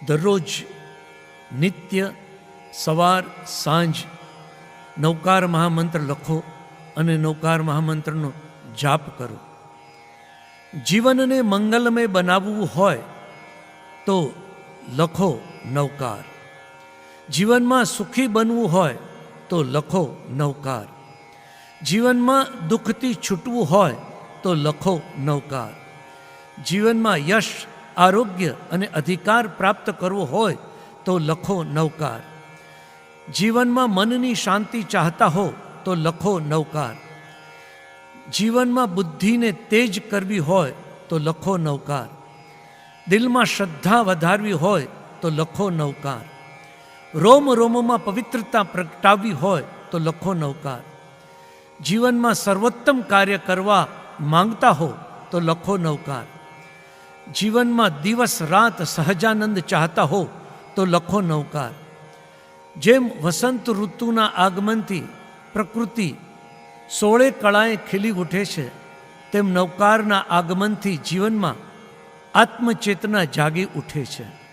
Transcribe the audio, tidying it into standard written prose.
દરરોજ નિત્ય સવાર સાંજ નવકાર મહામંત્ર લખો અને નવકાર મહામંત્રનો જાપ કરો. જીવનને મંગલમય બનાવવું હોય તો લખો નવકાર. જીવનમાં સુખી બનવું હોય તો લખો નવકાર. જીવનમાં દુઃખથી છૂટવું હોય તો લખો નવકાર. જીવનમાં યશ આરોગ્ય અને અધિકાર પ્રાપ્ત કરવો હોય તો લખો નવકાર. જીવનમાં મનની શાંતિ ચાહતા હો તો લખો નવકાર. જીવનમાં બુદ્ધિને તેજ કરવી હોય તો લખો નવકાર. દિલમાં શ્રદ્ધા વધારવી હોય તો લખો નવકાર. રોમ રોમમાં પવિત્રતા પ્રગટાવવી હોય તો લખો નવકાર. જીવનમાં સર્વોત્તમ કાર્ય કરવા માંગતા હો તો લખો નવકાર. જીવનમાં દિવસ રાત સહજાનંદ ચાહતા હો તો લખો નવકાર. જેમ વસંત ઋતુના આગમનથી પ્રકૃતિ 16 કળાએ ખીલી ઉઠે છે, તેમ નવકારના આગમનથી જીવનમાં આત્મચેતના જાગી ઉઠે છે.